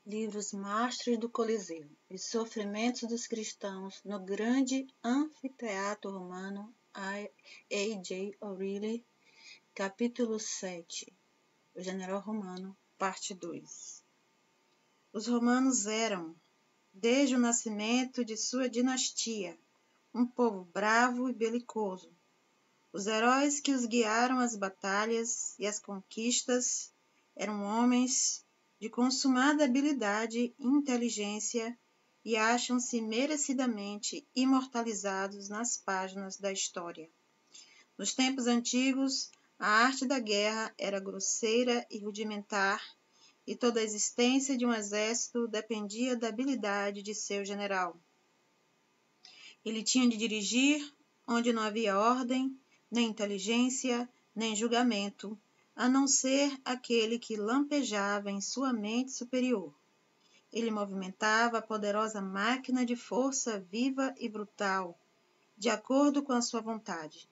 Livros Mastros do Coliseu. Os sofrimentos dos cristãos no grande anfiteatro romano. A.J. O'Reilly. Capítulo 7. O general romano. Parte 2. Os romanos eram, desde o nascimento de sua dinastia, um povo bravo e belicoso. Os heróis que os guiaram às batalhas e às conquistas eram homens de consumada habilidade e inteligência e acham-se merecidamente imortalizados nas páginas da história. Nos tempos antigos, a arte da guerra era grosseira e rudimentar, e toda a existência de um exército dependia da habilidade de seu general. Ele tinha de dirigir onde não havia ordem, nem inteligência, nem julgamento, a não ser aquele que lampejava em sua mente superior. Ele movimentava a poderosa máquina de força viva e brutal, de acordo com a sua vontade.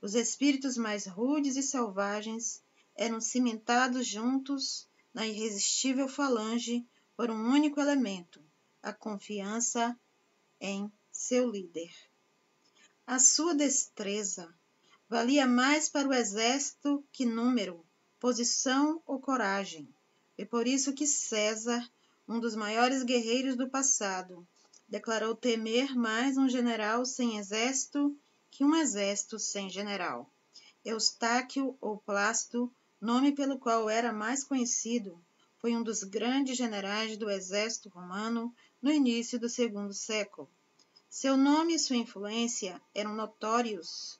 Os espíritos mais rudes e selvagens eram cimentados juntos na irresistível falange por um único elemento, a confiança em seu líder. A sua destreza valia mais para o exército que número, posição ou coragem. Foi por isso que César, um dos maiores guerreiros do passado, declarou temer mais um general sem exército que um exército sem general. Eustáquio ou Plácido, nome pelo qual era mais conhecido, foi um dos grandes generais do exército romano no início do segundo século. Seu nome e sua influência eram notórios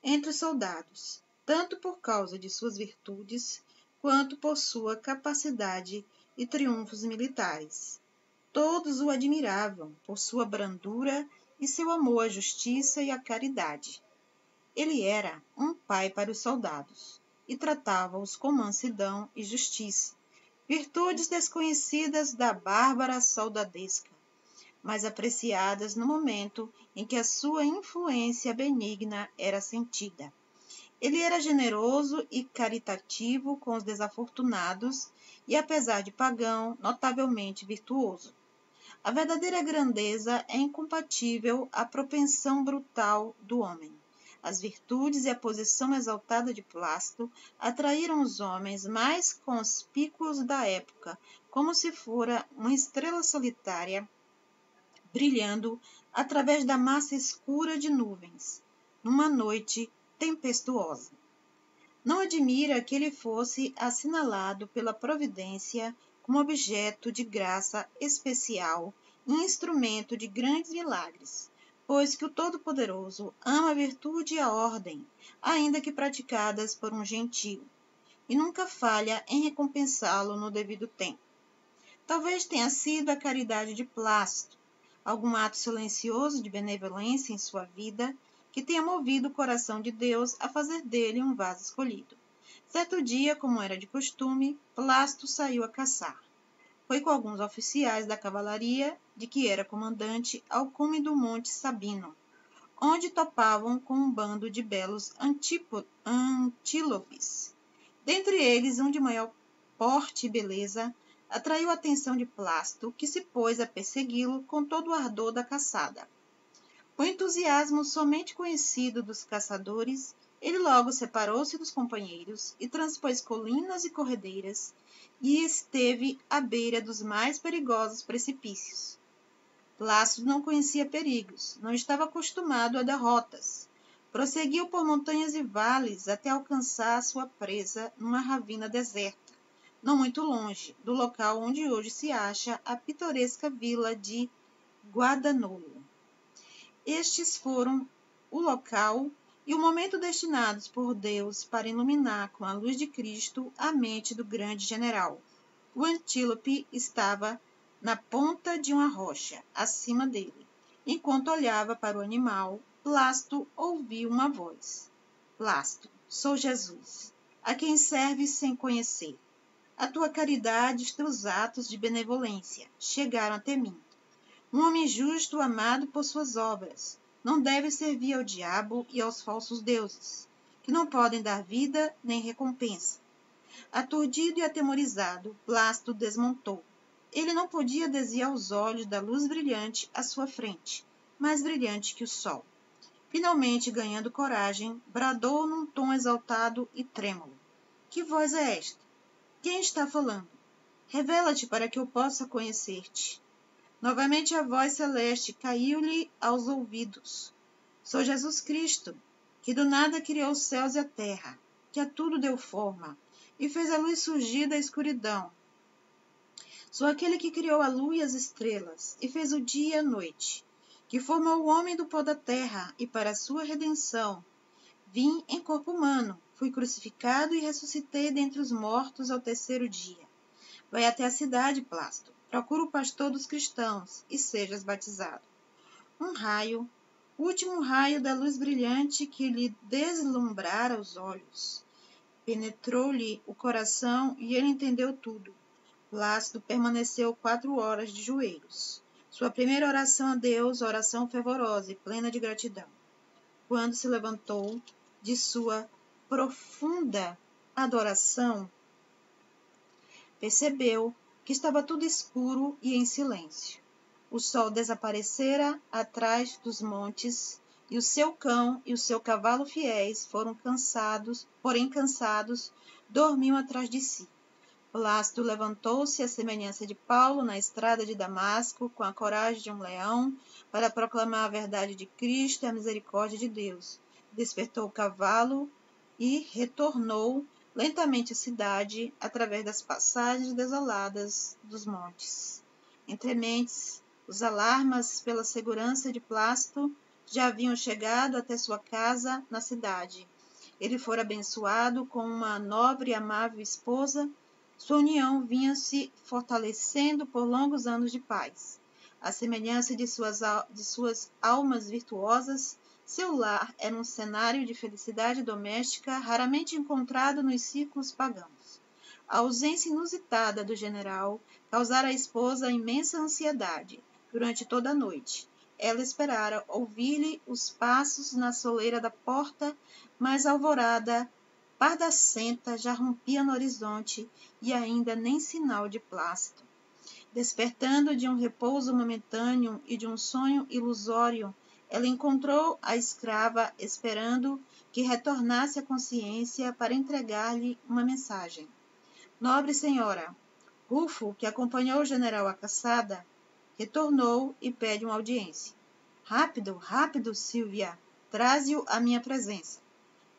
entre os soldados, tanto por causa de suas virtudes, quanto por sua capacidade e triunfos militares. Todos o admiravam por sua brandura e seu amor à justiça e à caridade. Ele era um pai para os soldados e tratava-os com mansidão e justiça, virtudes desconhecidas da bárbara soldadesca, mas apreciadas no momento em que a sua influência benigna era sentida. Ele era generoso e caritativo com os desafortunados e, apesar de pagão, notavelmente virtuoso. A verdadeira grandeza é incompatível à propensão brutal do homem. As virtudes e a posição exaltada de Plácido atraíram os homens mais conspícuos da época, como se fora uma estrela solitária brilhando através da massa escura de nuvens, numa noite tempestuosa. Não admira que ele fosse assinalado pela providência como objeto de graça especial e instrumento de grandes milagres, pois que o Todo-Poderoso ama a virtude e a ordem, ainda que praticadas por um gentio, e nunca falha em recompensá-lo no devido tempo. Talvez tenha sido a caridade de Plácido, algum ato silencioso de benevolência em sua vida que tenha movido o coração de Deus a fazer dele um vaso escolhido. Certo dia, como era de costume, Plácido saiu a caçar. Foi com alguns oficiais da cavalaria, de que era comandante, ao cume do Monte Sabino, onde topavam com um bando de belos antílopes. Dentre eles, um de maior porte e beleza, atraiu a atenção de Plácido, que se pôs a persegui-lo com todo o ardor da caçada. Com entusiasmo somente conhecido dos caçadores, ele logo separou-se dos companheiros e transpôs colinas e corredeiras, e esteve à beira dos mais perigosos precipícios. Plácido não conhecia perigos, não estava acostumado a derrotas. Prosseguiu por montanhas e vales até alcançar sua presa numa ravina deserta, não muito longe do local onde hoje se acha a pitoresca vila de Guadagnolo. Estes foram o local e o momento destinados por Deus para iluminar com a luz de Cristo a mente do grande general. O antílope estava na ponta de uma rocha, acima dele. Enquanto olhava para o animal, Plácido ouviu uma voz. Plácido, sou Jesus, a quem serves sem conhecer. A tua caridade e os teus atos de benevolência chegaram até mim. Um homem justo, amado por suas obras, não deve servir ao diabo e aos falsos deuses, que não podem dar vida nem recompensa. Aturdido e atemorizado, Plácido desmontou. Ele não podia desviar os olhos da luz brilhante à sua frente, mais brilhante que o sol. Finalmente, ganhando coragem, bradou num tom exaltado e trêmulo: Que voz é esta? Quem está falando? Revela-te para que eu possa conhecer-te. Novamente a voz celeste caiu-lhe aos ouvidos. Sou Jesus Cristo, que do nada criou os céus e a terra, que a tudo deu forma, e fez a luz surgir da escuridão. Sou aquele que criou a lua e as estrelas, e fez o dia e a noite, que formou o homem do pó da terra, e para a sua redenção vim em corpo humano, fui crucificado e ressuscitei dentre os mortos ao terceiro dia. Vai até a cidade, Plasto, procura o pastor dos cristãos, e sejas batizado. Um raio, o último raio da luz brilhante que lhe deslumbrara os olhos, penetrou-lhe o coração e ele entendeu tudo. Plácido permaneceu 4 horas de joelhos. Sua primeira oração a Deus, oração fervorosa e plena de gratidão. Quando se levantou de sua profunda adoração, percebeu que estava tudo escuro e em silêncio. O sol desaparecera atrás dos montes, e o seu cão e o seu cavalo fiéis porém cansados, dormiam atrás de si. Plácido levantou-se à semelhança de Paulo na estrada de Damasco, com a coragem de um leão, para proclamar a verdade de Cristo e a misericórdia de Deus. Despertou o cavalo e retornou lentamente à cidade, através das passagens desoladas dos montes. Entre mentes, os alarmas pela segurança de Plácido já haviam chegado até sua casa na cidade. Ele fora abençoado com uma nobre e amável esposa. Sua união vinha se fortalecendo por longos anos de paz. À semelhança de suas almas virtuosas, seu lar era um cenário de felicidade doméstica raramente encontrado nos círculos pagãos. A ausência inusitada do general causara à esposa imensa ansiedade durante toda a noite. Ela esperara ouvir-lhe os passos na soleira da porta, mas a alvorada pardacenta já rompia no horizonte e ainda nem sinal de Plácido. Despertando de um repouso momentâneo e de um sonho ilusório, ela encontrou a escrava esperando que retornasse à consciência para entregar-lhe uma mensagem. Nobre senhora, Rufo, que acompanhou o general à caçada, retornou e pede uma audiência. Rápido, rápido, Sílvia, traze-o à minha presença.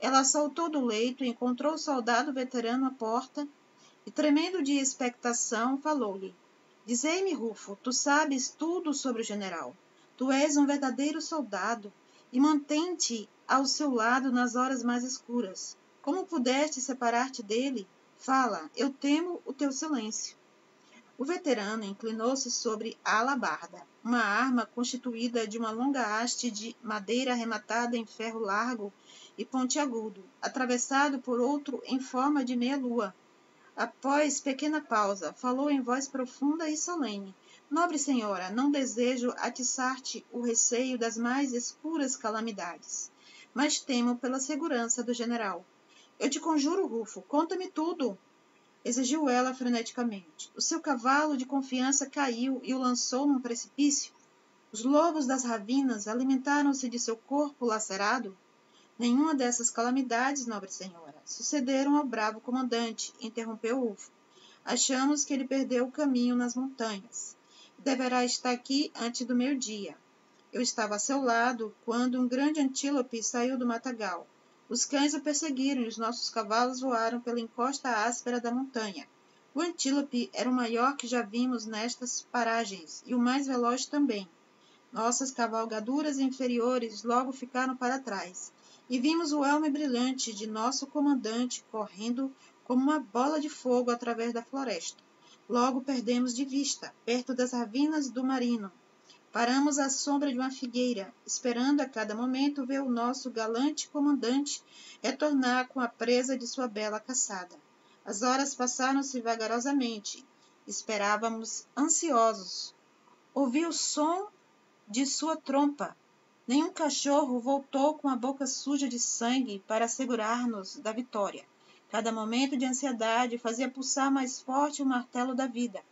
Ela saltou do leito e encontrou o soldado veterano à porta e, tremendo de expectação, falou-lhe: Dizei-me, Rufo, tu sabes tudo sobre o general. Tu és um verdadeiro soldado e mantém-te ao seu lado nas horas mais escuras. Como pudeste separar-te dele? Fala, eu temo o teu silêncio. O veterano inclinou-se sobre a alabarda, uma arma constituída de uma longa haste de madeira arrematada em ferro largo e pontiagudo, atravessado por outro em forma de meia-lua. Após pequena pausa, falou em voz profunda e solene: Nobre senhora, não desejo atiçar-te o receio das mais escuras calamidades, mas temo pela segurança do general. Eu te conjuro, Rufo, conta-me tudo, exigiu ela freneticamente. O seu cavalo de confiança caiu e o lançou num precipício? Os lobos das ravinas alimentaram-se de seu corpo lacerado? Nenhuma dessas calamidades, nobre senhora, sucederam ao bravo comandante, interrompeu Rufo. Achamos que ele perdeu o caminho nas montanhas. Deverá estar aqui antes do meio-dia. Eu estava a seu lado quando um grande antílope saiu do matagal. Os cães o perseguiram e os nossos cavalos voaram pela encosta áspera da montanha. O antílope era o maior que já vimos nestas paragens e o mais veloz também. Nossas cavalgaduras inferiores logo ficaram para trás, e vimos o elmo brilhante de nosso comandante correndo como uma bola de fogo através da floresta. Logo perdemos de vista, perto das ravinas do Marino. Paramos à sombra de uma figueira, esperando a cada momento ver o nosso galante comandante retornar com a presa de sua bela caçada. As horas passaram-se vagarosamente. Esperávamos ansiosos. Ouvi o som de sua trompa. Nenhum cachorro voltou com a boca suja de sangue para assegurar-nos da vitória. Cada momento de ansiedade fazia pulsar mais forte o martelo da vida.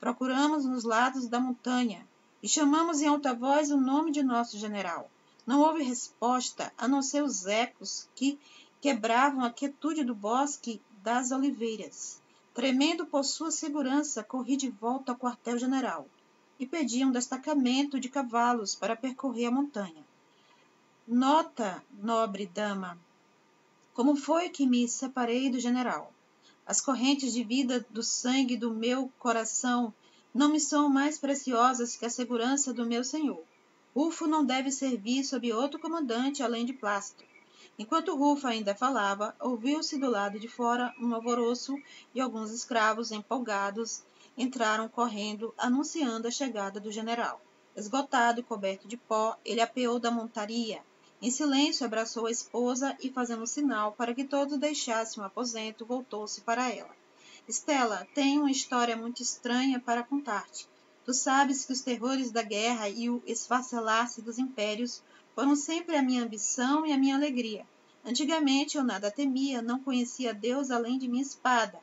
Procuramos nos lados da montanha e chamamos em alta voz o nome de nosso general. Não houve resposta, a não ser os ecos que quebravam a quietude do bosque das oliveiras. Tremendo por sua segurança, corri de volta ao quartel-general e pedi um destacamento de cavalos para percorrer a montanha. Nota, nobre dama, como foi que me separei do general? As correntes de vida do sangue do meu coração não me são mais preciosas que a segurança do meu senhor. Rufo não deve servir sob outro comandante além de Plácido. Enquanto Rufo ainda falava, ouviu-se do lado de fora um alvoroço e alguns escravos empolgados entraram correndo, anunciando a chegada do general. Esgotado e coberto de pó, ele apeou da montaria. Em silêncio, abraçou a esposa e, fazendo sinal para que todos deixassem o aposento, voltou-se para ela. Stella, tenho uma história muito estranha para contar-te. Tu sabes que os terrores da guerra e o esfacelar-se dos impérios foram sempre a minha ambição e a minha alegria. Antigamente eu nada temia, não conhecia Deus além de minha espada.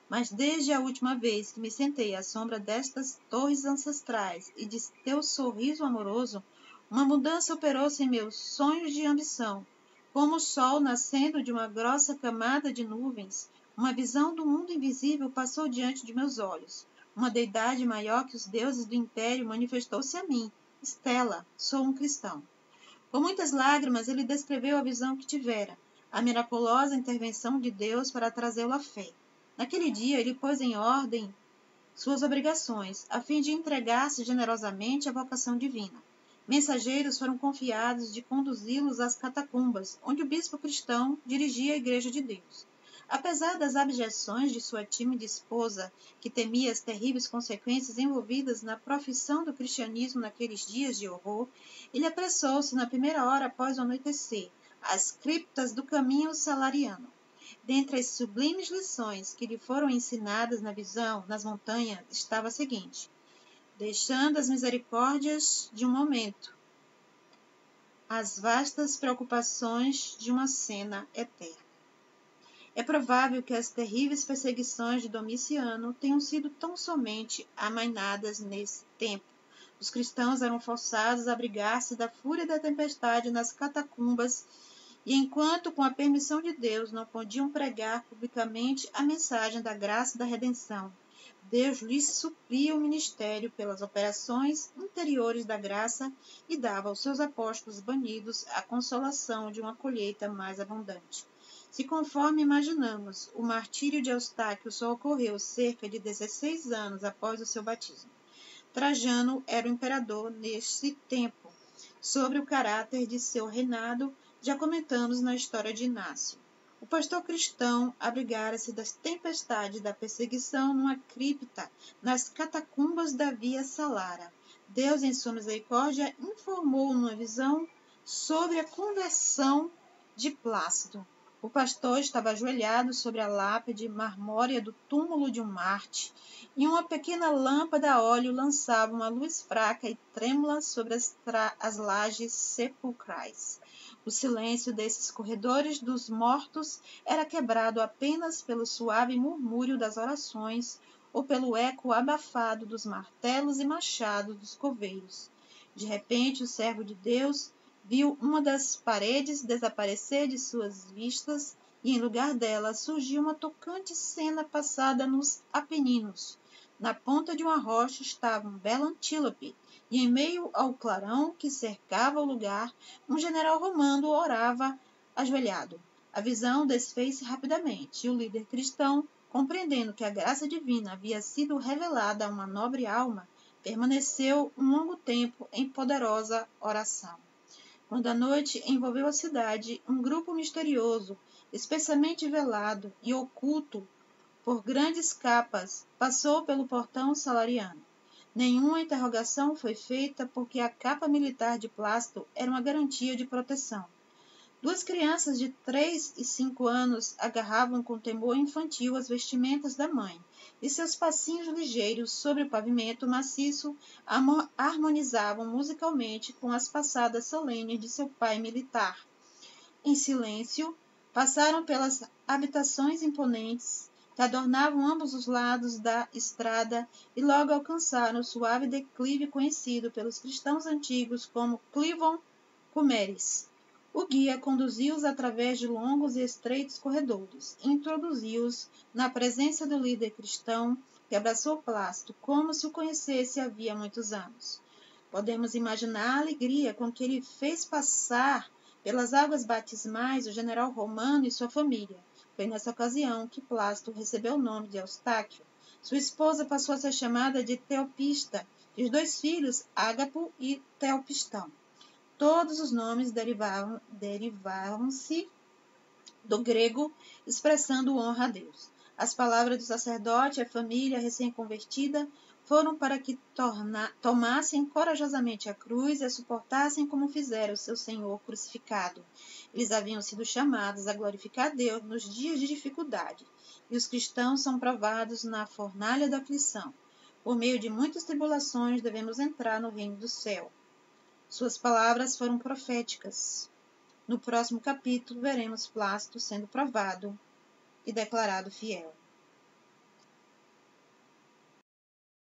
Mas desde a última vez que me sentei à sombra destas torres ancestrais e de teu sorriso amoroso, uma mudança operou-se em meus sonhos de ambição. Como o sol nascendo de uma grossa camada de nuvens, uma visão do mundo invisível passou diante de meus olhos. Uma deidade maior que os deuses do império manifestou-se a mim. Stella, sou um cristão. Com muitas lágrimas, ele descreveu a visão que tivera, a miraculosa intervenção de Deus para trazê-lo à fé. Naquele dia, ele pôs em ordem suas obrigações, a fim de entregar-se generosamente à vocação divina. Mensageiros foram confiados de conduzi-los às catacumbas, onde o bispo cristão dirigia a Igreja de Deus. Apesar das abjeções de sua tímida esposa, que temia as terríveis consequências envolvidas na profissão do cristianismo naqueles dias de horror, ele apressou-se na primeira hora após o anoitecer, às criptas do caminho salariano. Dentre as sublimes lições que lhe foram ensinadas na visão, nas montanhas, estava a seguinte: deixando as misericórdias de um momento, as vastas preocupações de uma cena eterna. É provável que as terríveis perseguições de Domiciano tenham sido tão somente amainadas nesse tempo. Os cristãos eram forçados a abrigar-se da fúria da tempestade nas catacumbas e, enquanto, com a permissão de Deus, não podiam pregar publicamente a mensagem da graça e da redenção, Deus lhes supria o ministério pelas operações interiores da graça e dava aos seus apóstolos banidos a consolação de uma colheita mais abundante. Se, conforme imaginamos, o martírio de Eustáquio só ocorreu cerca de 16 anos após o seu batismo, Trajano era o imperador neste tempo. Sobre o caráter de seu reinado, já comentamos na história de Inácio. O pastor cristão abrigara-se das tempestades da perseguição numa cripta nas catacumbas da Via Salara. Deus, em sua misericórdia, informou numa visão sobre a conversão de Plácido. O pastor estava ajoelhado sobre a lápide marmórea do túmulo de um Marte, e uma pequena lâmpada a óleo lançava uma luz fraca e trêmula sobre as lajes sepulcrais. O silêncio desses corredores dos mortos era quebrado apenas pelo suave murmúrio das orações ou pelo eco abafado dos martelos e machados dos coveiros. De repente, o servo de Deus viu uma das paredes desaparecer de suas vistas e, em lugar dela, surgiu uma tocante cena passada nos Apeninos. Na ponta de uma rocha estava um belo antílope, e em meio ao clarão que cercava o lugar, um general romano orava ajoelhado. A visão desfez-se rapidamente, e o líder cristão, compreendendo que a graça divina havia sido revelada a uma nobre alma, permaneceu um longo tempo em poderosa oração. Quando a noite envolveu a cidade, um grupo misterioso, espessamente velado e oculto por grandes capas, passou pelo portão salariano. Nenhuma interrogação foi feita porque a capa militar de Plácido era uma garantia de proteção. Duas crianças de 3 e 5 anos agarravam com temor infantil as vestimentas da mãe, e seus passinhos ligeiros sobre o pavimento maciço harmonizavam musicalmente com as passadas solenes de seu pai militar. Em silêncio, passaram pelas habitações imponentes, que adornavam ambos os lados da estrada e logo alcançaram o suave declive conhecido pelos cristãos antigos como Clivon Cumeres. O guia conduziu-os através de longos e estreitos corredores e introduziu-os na presença do líder cristão que abraçou Plácido como se o conhecesse havia muitos anos. Podemos imaginar a alegria com que ele fez passar pelas águas batismais o general romano e sua família. Foi nessa ocasião que Plácido recebeu o nome de Eustáquio. Sua esposa passou a ser chamada de Teopista, e os 2 filhos, Ágapo e Teopistão. Todos os nomes derivavam-se do grego, expressando honra a Deus. As palavras do sacerdote e a família recém-convertida foram para que tomassem corajosamente a cruz e a suportassem como fizeram o seu Senhor crucificado. Eles haviam sido chamados a glorificar Deus nos dias de dificuldade, e os cristãos são provados na fornalha da aflição. Por meio de muitas tribulações devemos entrar no reino do céu. Suas palavras foram proféticas. No próximo capítulo, veremos Plácido sendo provado e declarado fiel.